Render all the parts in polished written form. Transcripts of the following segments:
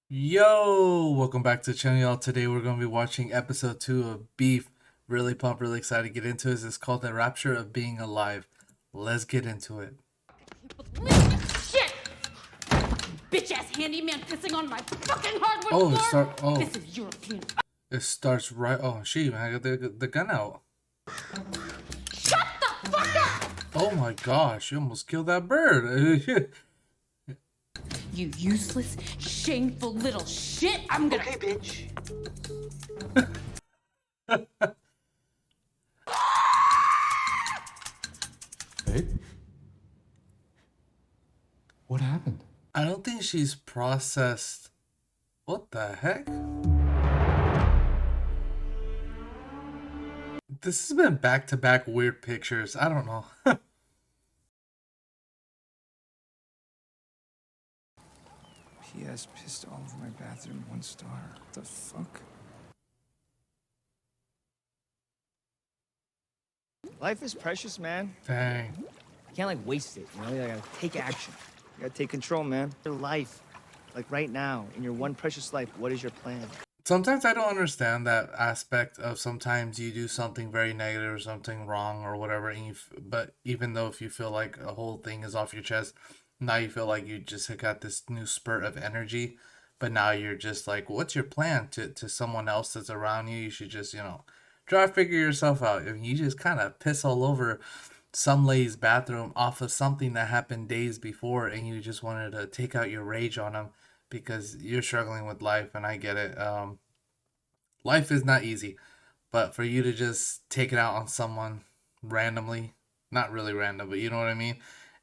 Yo, welcome back to the channel, y'all. Today we're going to be watching episode 2 of Beef. Really pumped, really excited to get into it. It's called The Rapture of Being Alive. Let's get into it. Shit! Bitch ass handyman pissing on my fucking hardwood floor! This is European. It starts right. Oh, she man, I got the gun out. Shut the fuck up! Oh my gosh, you almost killed that bird. You useless, shameful little shit! I'm gonna. Okay, bitch. Babe? What happened? I don't think she's processed. What the heck? This has been back-to-back weird pictures. I don't know. P.S. Pissed all over my bathroom. 1 star. What the fuck? Life is precious, man. Dang. You can't like waste it. You know, you gotta take action. You gotta take control, man. Your life, like right now, in your one precious life. What is your plan? Sometimes I don't understand that aspect of sometimes you do something very negative or something wrong or whatever, and but even though if you feel like a whole thing is off your chest, now you feel like you just got this new spurt of energy, but now you're just like, what's your plan to someone else that's around you? You should just, try to figure yourself out. I mean, you just kind of piss all over some lady's bathroom off of something that happened days before, and you just wanted to take out your rage on them because you're struggling with life, and I get it. Life is not easy, but for you to just take it out on someone randomly, not really random, but you know what I mean,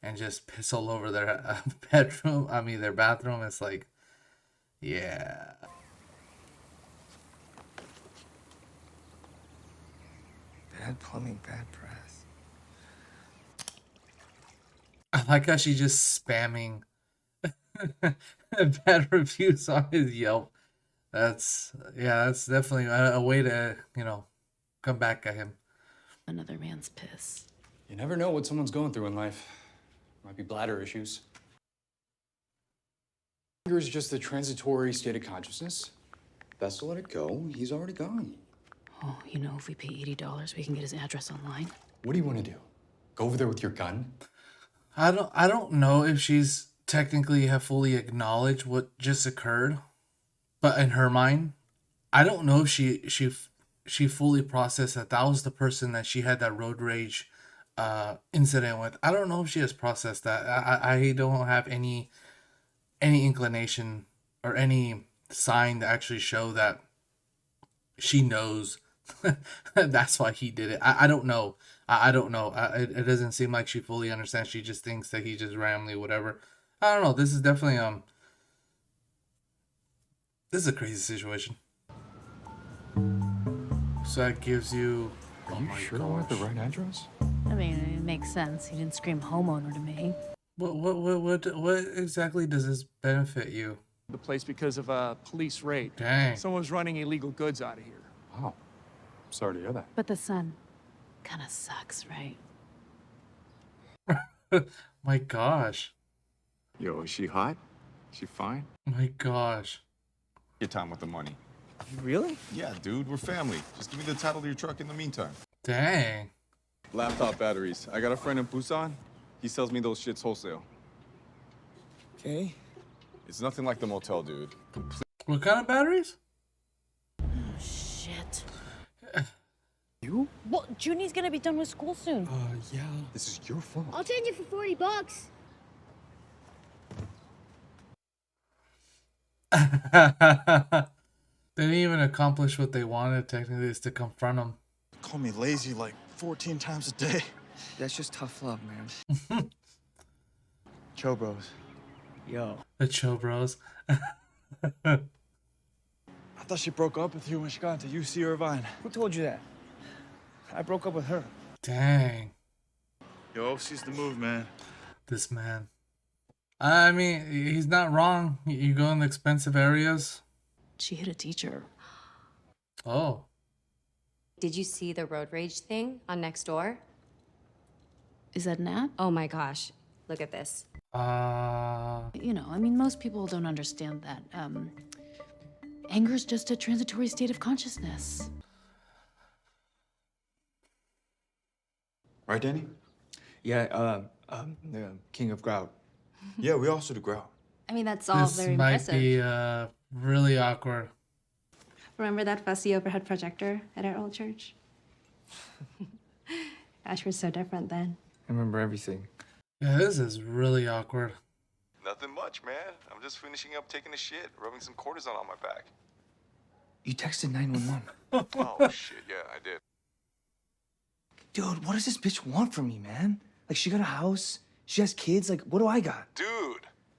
and just piss all over their their bathroom, it's like, yeah. Bad plumbing, bad breath. I like how she's just spamming bad reviews on his Yelp. That's definitely a way to, come back at him. Another man's piss. You never know what someone's going through in life. Might be bladder issues. Anger is just a transitory state of consciousness. Best to let it go. He's already gone. Oh, if we pay $80, we can get his address online. What do you want to do? Go over there with your gun? I don't know if she's technically have fully acknowledged what just occurred, but in her mind, I don't know if she fully processed that was the person that she had that road rage incident with. I don't know if she has processed that. I don't have any inclination or any sign to actually show that she knows that's why he did it. I don't know. I don't know. It doesn't seem like she fully understands. She just thinks that he just randomly whatever. I don't know. This is definitely this is a crazy situation. So that gives you. Are you sure I want the right address? I mean, it makes sense. He didn't scream homeowner to me. What exactly does this benefit you? The place because of a police raid. Dang. Someone's running illegal goods out of here. Wow. Sorry to hear that. But the sun kind of sucks, right? My gosh. Yo, is she hot? She fine? My gosh. Your time with the money. Really? Yeah, dude, we're family. Just give me the title of your truck in the meantime. Dang. Laptop batteries. I got a friend in Busan. He sells me those shits wholesale. Okay. It's nothing like the motel, dude. What kind of batteries? Shit. You? Well, Junie's gonna be done with school soon. Yeah. This is your fault. I'll change it for $40. They didn't even accomplish what they wanted, technically, is to confront him. Call me lazy like 14 times a day. That's just tough love, man. Cho bros. Yo. The Cho Bros. I thought she broke up with you when she got into UC Irvine. Who told you that? I broke up with her. Dang. Yo, she's the move, man. This man. I mean, he's not wrong. You go in the expensive areas. She hit a teacher. Oh. Did you see the road rage thing on Nextdoor? Is that an app? Oh my gosh, look at this. I mean, most people don't understand that. Anger's just a transitory state of consciousness. Right, Danny? Yeah, the king of grout. Yeah, we also do grout. I mean, that's all This very might impressive. be really awkward. Remember that fussy overhead projector at our old church? Gosh, we're so different then. I remember everything. Yeah, this is really awkward. Nothing much, man. I'm just finishing up taking a shit, rubbing some cortisone on my back. You texted 911. Oh, shit, yeah, I did. Dude, what does this bitch want from me, man? Like, she got a house, she has kids, like, what do I got? Dude,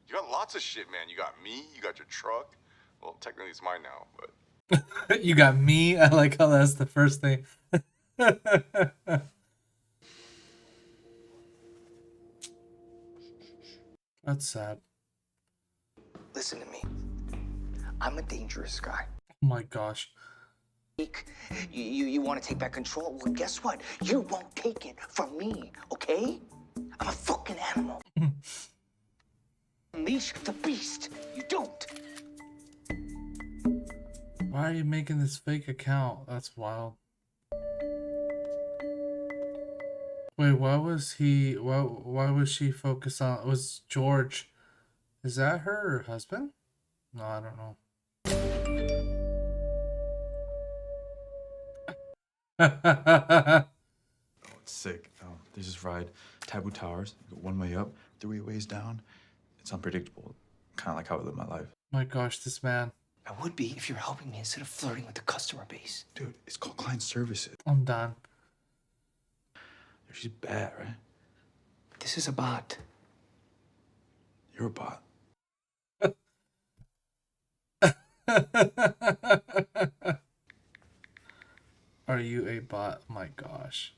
you got lots of shit, man. You got me, you got your truck. Well, technically it's mine now, but... You got me. I like how that's the first thing. That's sad. Listen to me. I'm a dangerous guy. Oh my gosh. You want to take back control? Well, guess what? You won't take it from me, okay? I'm a fucking animal. Unleash the beast. You don't. Why are you making this fake account? That's wild. Wait, why was she focused on, was George, is that her husband? No, I don't know. Oh, it's sick. There's this ride, Taboo Towers. You go one way up, 3 ways down. It's unpredictable. Kind of like how I live my life. My gosh, this man. I would be if you're helping me instead of flirting with the customer base. Dude, it's called client services. I'm done. She's bad, right? This is a bot. You're a bot. Are you a bot? Oh my gosh.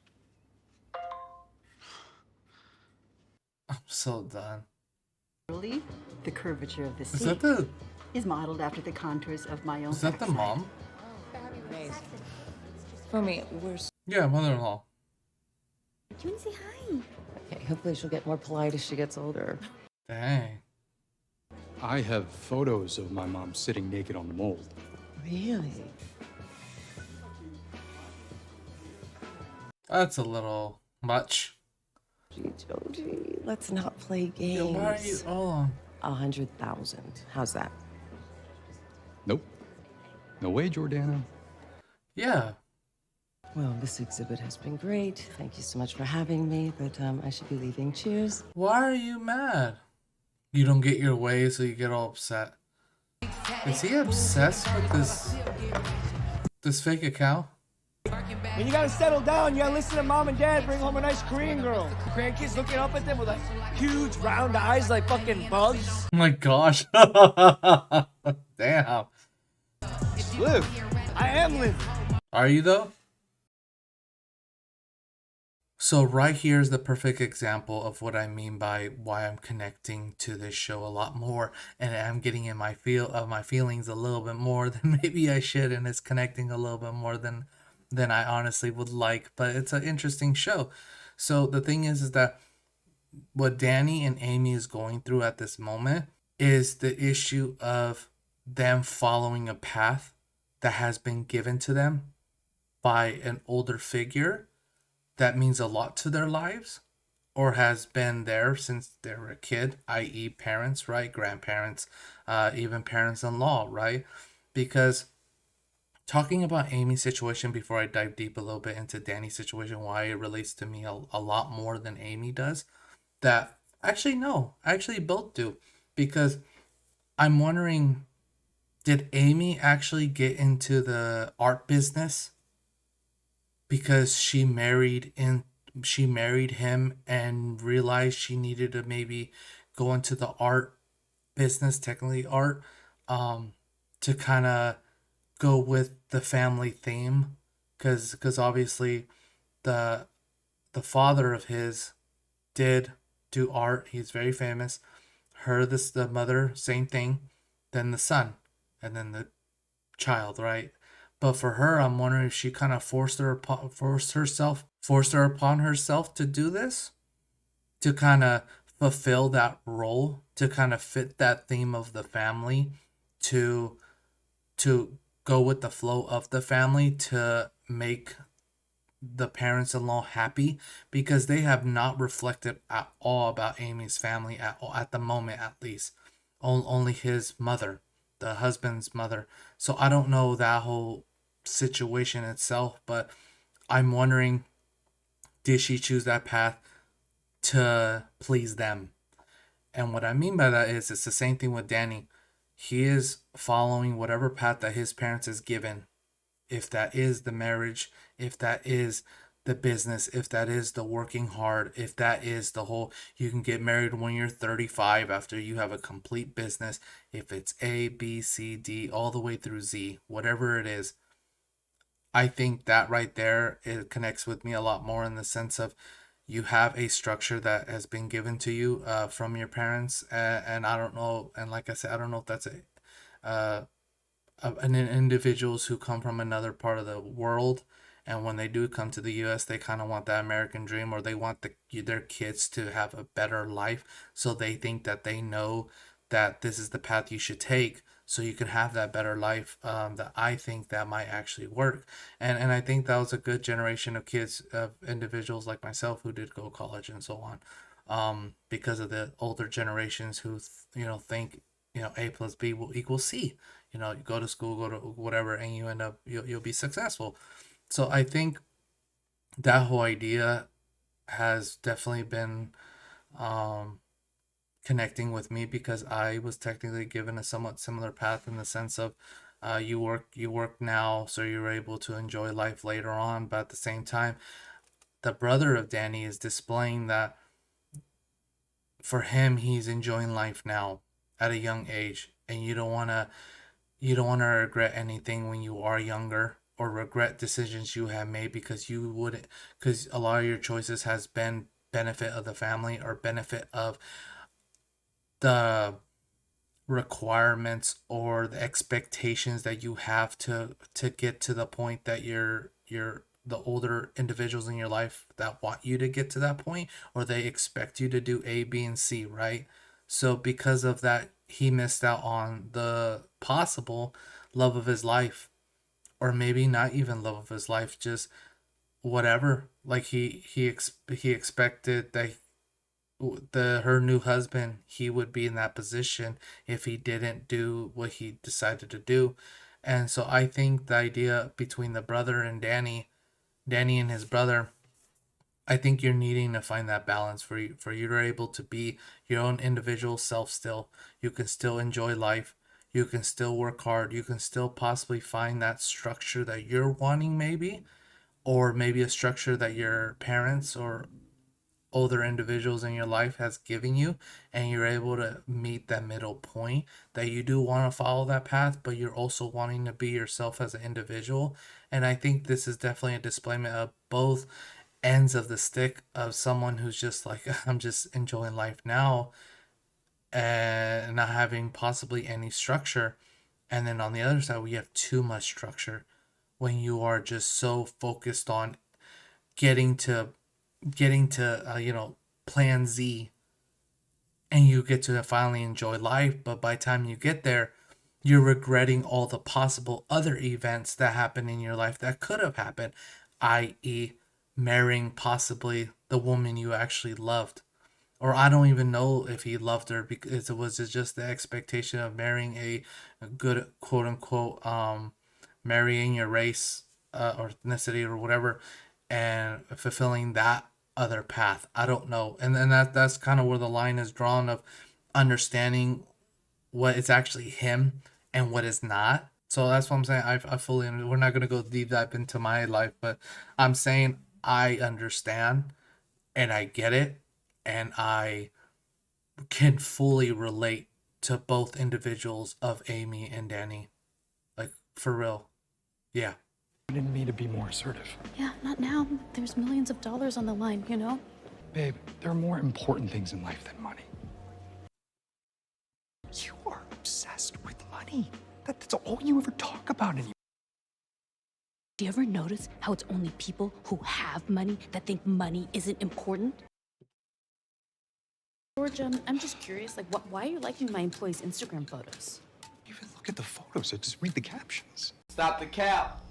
I'm so done. The curvature of the Is seat that the is modeled after the contours of my own. is that the backside. mom? Fumi, we're... Yeah, mother-in-law. Do you want to say hi? Okay, hopefully she'll get more polite as she gets older. Dang. I have photos of my mom sitting naked on the mold. Really? That's a little much. Gee, Joji, let's not play Yeah, games. why are you? Hold on. 100,000. How's that? Nope. No way, Jordana. Yeah. Well, this exhibit has been great. Thank you so much for having me, but I should be leaving. Cheers. Why are you mad? You don't get your way, so you get all upset. Is he obsessed with this fake account? When you gotta settle down, you gotta listen to mom and dad bring home a nice Korean girl. Grandkids looking up at them with like huge round eyes like fucking bugs. Oh my gosh. Damn. Live. I am living. Are you though? So right here is the perfect example of what I mean by why I'm connecting to this show a lot more, and I'm getting in my feelings a little bit more than maybe I should, and it's connecting a little bit more than I honestly would like. But it's an interesting show. So the thing is that what Danny and Amy is going through at this moment is the issue of them following a path that has been given to them by an older figure that means a lot to their lives or has been there since they were a kid, i.e. parents, right? Grandparents, even parents-in-law, right? Because talking about Amy's situation before I dive deep a little bit into Danny's situation, why it relates to me a lot more than Amy does, that actually no, actually both do. Because I'm wondering, did Amy actually get into the art business because she married him and realized she needed to maybe go into the art business, technically art, to kind of go with the family theme, because obviously the father of his did do art. He's very famous. The mother, same thing. Then the son, and then the child, right? But for her, I'm wondering if she kind of forced her upon herself to do this, to kind of fulfill that role, to kind of fit that theme of the family, to to go with the flow of the family to make the parents-in-law happy, because they have not reflected at all about Amy's family at all, at the moment at least. Only his mother, the husband's mother. So I don't know that whole situation itself, but I'm wondering, did she choose that path to please them? And what I mean by that is, it's the same thing with Danny. He is following whatever path that his parents is given. If that is the marriage, if that is the business, if that is the working hard, if that is the whole, you can get married when you're 35 after you have a complete business. If it's A, B, C, D, all the way through Z, whatever it is, I think that right there, it connects with me a lot more in the sense of, you have a structure that has been given to you from your parents, and I don't know, and like I said, I don't know if that's and individuals who come from another part of the world, and when they do come to the US, they kind of want that American dream, or they want their kids to have a better life, so they think that they know that this is the path you should take so you can have that better life. That I think that might actually work, and I think that was a good generation of kids, of individuals like myself who did go to college and so on, because of the older generations who think, A plus B will equal C. You go to school, go to whatever, and you end up, you'll be successful. So I think that whole idea has definitely been connecting with me, because I was technically given a somewhat similar path, in the sense of, you work now so you're able to enjoy life later on, but at the same time, the brother of Danny is displaying that for him, he's enjoying life now at a young age, and you don't want to regret anything when you are younger, or regret decisions you have made, because you wouldn't, because a lot of your choices has been benefit of the family, or benefit of the requirements or the expectations that you have to get to the point that you're the older individuals in your life that want you to get to that point, or they expect you to do A, B, and C, right? So because of that, he missed out on the possible love of his life, or maybe not even love of his life, just whatever. Like he expected that her new husband, he would be in that position if he didn't do what he decided to do. And so I think the idea between the brother and Danny and his brother, I think you're needing to find that balance for you to be able to be your own individual self still. You can still enjoy life. You can still work hard. You can still possibly find that structure that you're wanting, maybe, or maybe a structure that your parents or older individuals in your life has given you, and you're able to meet that middle point, that you do want to follow that path, but you're also wanting to be yourself as an individual. And I think this is definitely a displayment of both ends of the stick, of someone who's just like, I'm just enjoying life now and not having possibly any structure. And then on the other side, we have too much structure, when you are just so focused on getting to plan Z, and you get to finally enjoy life, but by the time you get there, you're regretting all the possible other events that happen in your life that could have happened, i.e., marrying possibly the woman you actually loved. Or I don't even know if he loved her, because it was just the expectation of marrying a good, quote unquote, marrying your race, or ethnicity or whatever, and fulfilling that other path. I don't know. And then that's kind of where the line is drawn, of understanding what is actually him and what is not. So that's what I'm saying. I fully, we're not going to go deep dive into my life, but I'm saying I understand and I get it, and I can fully relate to both individuals of Amy and Danny. Like, for real. Yeah. Wanted me to be more assertive. Yeah, not now. There's millions of dollars on the line, you know? Babe, there are more important things in life than money. You are obsessed with money. That's all you ever talk about anymore. Do you ever notice how it's only people who have money that think money isn't important? George, I'm just curious, like, why are you liking my employees' Instagram photos? Even look look at the photos. Just read the captions. Stop the cap.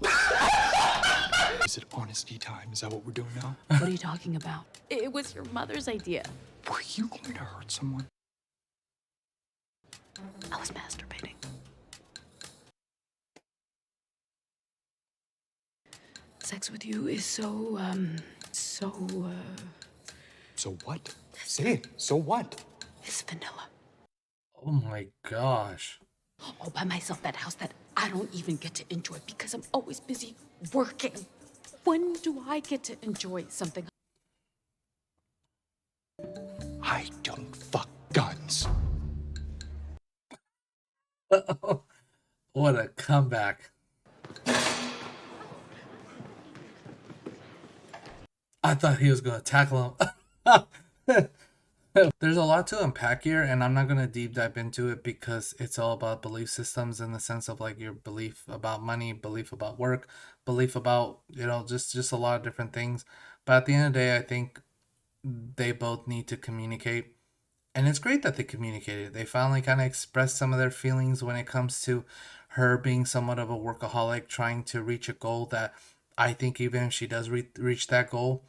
Is it honesty time? Is that what we're doing now? What are you talking about? It was your mother's idea. Were you going to hurt someone? I was masturbating. Sex with you is so So what? Say it. So what? it's vanilla. Oh my gosh. All by myself, that house that I don't even get to enjoy because I'm always busy working. When do I get to enjoy something? I don't fuck guns. What a comeback. I thought he was going to tackle him. There's a lot to unpack here, and I'm not going to deep dive into it because it's all about belief systems in the sense of like your belief about money, belief about work, belief about, just a lot of different things. But at the end of the day, I think they both need to communicate. And it's great that they communicated. They finally kind of expressed some of their feelings when it comes to her being somewhat of a workaholic, trying to reach a goal that I think even if she does reach that goal,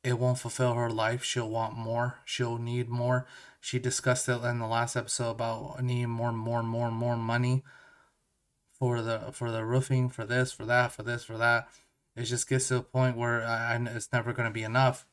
it won't fulfill her life. She'll want more. She'll need more. She discussed it in the last episode about needing more money for the roofing, for this, for that, for this, for that. It just gets to a point where it's never going to be enough.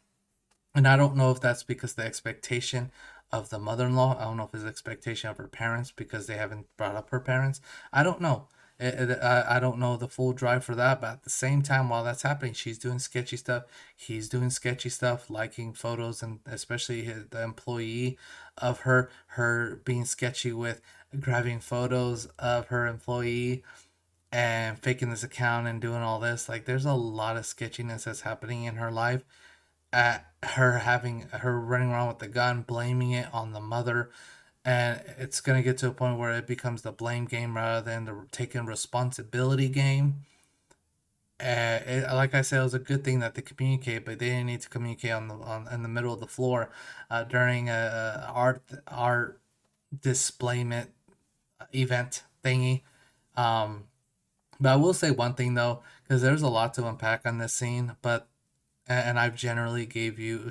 And I don't know if that's because the expectation of the mother-in-law. I don't know if it's expectation of her parents because they haven't brought up her parents. I don't know. I don't know the full drive for that, but at the same time, while that's happening, she's doing sketchy stuff. He's doing sketchy stuff, liking photos, and especially the employee of her being sketchy with grabbing photos of her employee and faking this account and doing all this. Like, there's a lot of sketchiness that's happening in her life. At her running around with the gun, blaming it on the mother, and it's gonna get to a point where it becomes the blame game rather than the taking responsibility game. Like I said, it was a good thing that they communicate, but they didn't need to communicate in the middle of the floor during a art displayment event thingy. But I will say one thing though, because there's a lot to unpack on this scene, but and I've generally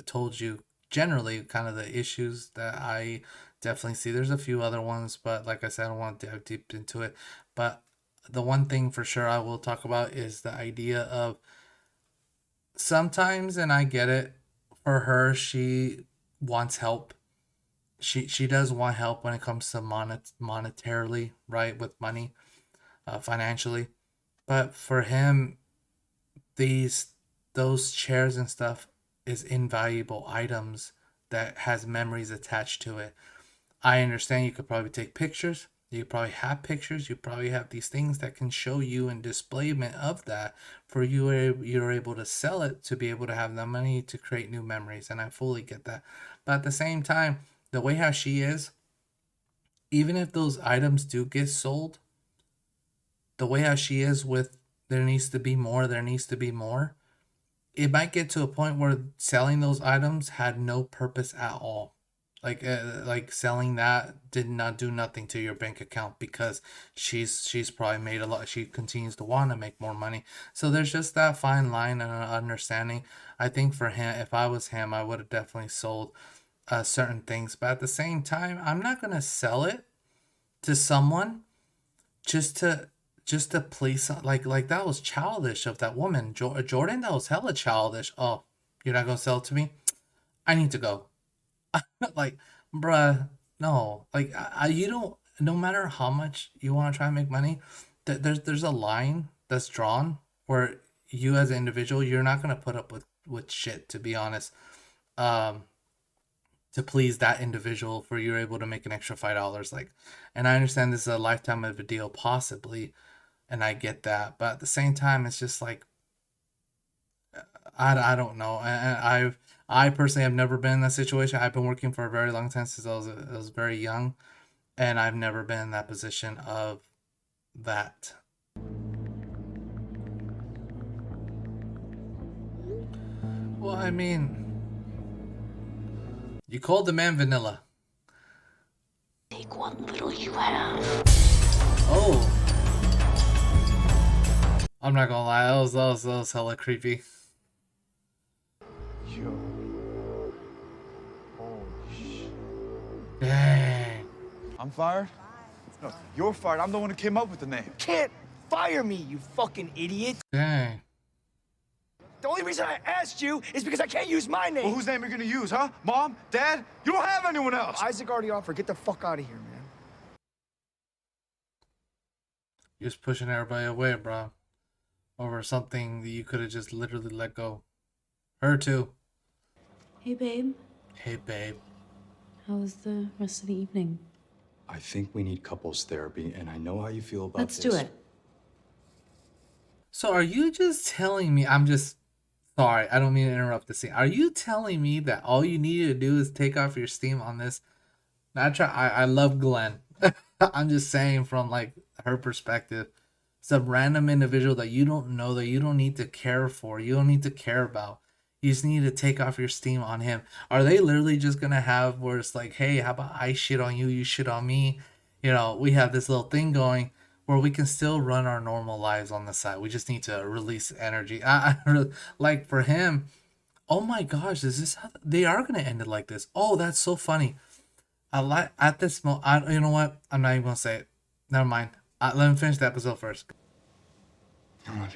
told you generally kind of the issues that I definitely see. There's a few other ones, but like I said, I don't want to dive deep into it. But the one thing for sure I will talk about is the idea of sometimes, and I get it, for her, she wants help. She does want help when it comes to monetarily, right, with money, financially. But for him, those chairs and stuff is invaluable items that has memories attached to it. I understand you could probably take pictures. You probably have pictures. You probably have these things that can show you and displayment of that for you're able to sell it to be able to have the money to create new memories. And I fully get that. But at the same time, the way how she is, even if those items do get sold, the way how she is with there needs to be more, it might get to a point where selling those items had no purpose at all. Like selling that did not do nothing to your bank account because she's probably made a lot. She continues to want to make more money. So there's just that fine line and understanding. I think for him, if I was him, I would have definitely sold certain things. But at the same time, I'm not gonna sell it to someone just to please, like that was childish of that woman. Jordan, that was hella childish. Oh, you're not gonna sell it to me? I need to go. Like, bruh, no. Like, you don't. No matter how much you want to try and make money, there's a line that's drawn where you as an individual, you're not gonna put up with shit. To be honest, to please that individual for you're able to make an extra $5. Like, and I understand this is a lifetime of a deal, possibly. And I get that, but at the same time, it's just like I don't know. And I personally have never been in that situation. I've been working for a very long time since I was very young, and I've never been in that position of that. Well, I mean, you called the man vanilla. Take what little you have. Oh. I'm not gonna lie, that was hella creepy. Yo. Holy shit. Dang. I'm fired? No, you're fired. I'm the one who came up with the name. Can't fire me, you fucking idiot. Dang. The only reason I asked you is because I can't use my name. Well, whose name are you gonna use, huh? Mom? Dad? You don't have anyone else! Isaac already offered. Get the fuck out of here, man. You're just pushing everybody away, bro. Over something that you could have just literally let go. Her too. Hey, babe. Hey, babe. How was the rest of the evening? I think we need couples therapy, and I know how you feel about Let's this. do it. So are you just telling me, I'm just sorry, I don't mean to interrupt the scene. Are you telling me that all you need to do is take off your steam on this? I love Glenn. I'm just saying from like her perspective. Some random individual that you don't know, that you don't need to care for, you don't need to care about. You just need to take off your steam on him. Are they literally just gonna have where it's like, hey, how about I shit on you, you shit on me? You know, we have this little thing going where we can still run our normal lives on the side. We just need to release energy. Like for him, oh my gosh, is this how they are gonna end it like this? Oh, that's so funny. I like at this moment. You know what? I'm not even gonna say it. Never mind. Let me finish the episode first. I love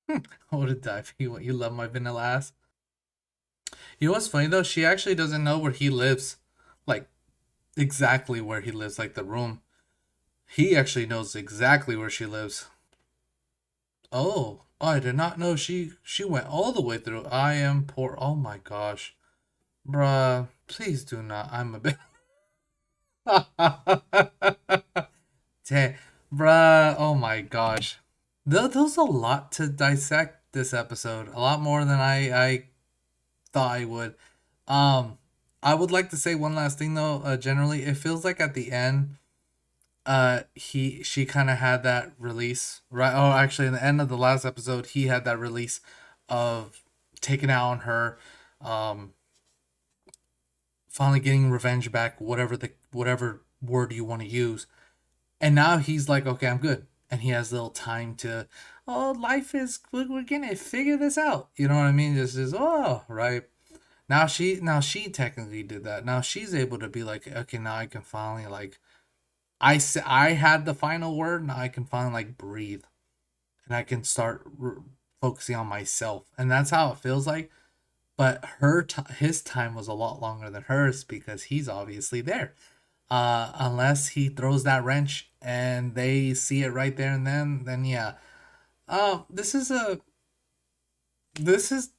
you. I would have died for you. You love my vanilla ass. You know what's funny though? She actually doesn't know where he lives, like exactly where he lives, like the room. He actually knows exactly where she lives. Oh, I did not know she went all the way through. I am poor. Oh my gosh, bruh. Please do not. I'm a bit. Dang, bruh. Oh my gosh. There's a lot to dissect this episode. A lot more than I thought I would. I would like to say one last thing though. Generally, it feels like at the end, she kind of had that release, right? Oh, actually, in the end of the last episode, he had that release of taking out on her, finally getting revenge back, whatever word you want to use. And now he's like, okay, I'm good. And he has a little time to, oh, life is, we're gonna figure this out. You know what I mean? Just is, oh, right. Now she technically did that. Now she's able to be like, okay, now I can finally like, I had the final word. Now I can finally like breathe, and I can start focusing on myself. And that's how it feels like. But his time was a lot longer than hers because he's obviously there. Unless he throws that wrench and they see it right there and then yeah. This is a this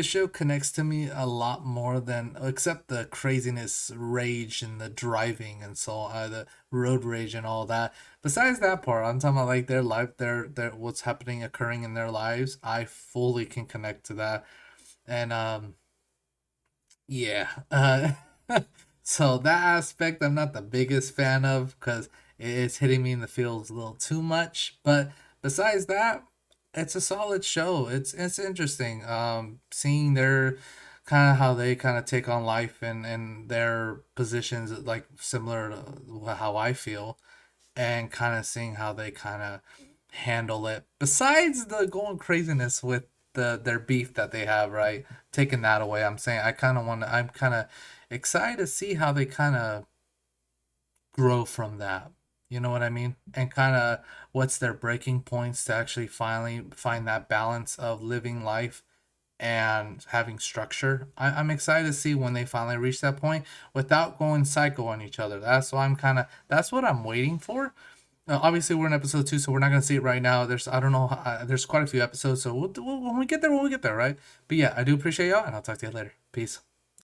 show connects to me a lot more than except the craziness, rage, and the driving and so on, the road rage and all that. Besides that part, I'm talking about like their life, their what's happening, occurring in their lives. I fully can connect to that, and yeah. So that aspect I'm not the biggest fan of because it's hitting me in the feels a little too much. But besides that, it's a solid show. It's interesting. Seeing their kind of how they kind of take on life and their positions like similar to how I feel, and kind of seeing how they kind of handle it. Besides the going craziness with their beef that they have, right? Taking that away, I'm saying I'm kind of excited to see how they kind of grow from that. You know what I mean? And kind of what's their breaking points to actually finally find that balance of living life and having structure. I'm excited to see when they finally reach that point without going psycho on each other. That's what I'm waiting for. Obviously, we're in episode 2, so we're not gonna see it right now. I don't know. There's quite a few episodes, so when we get there, right? But yeah, I do appreciate y'all, and I'll talk to you later. Peace.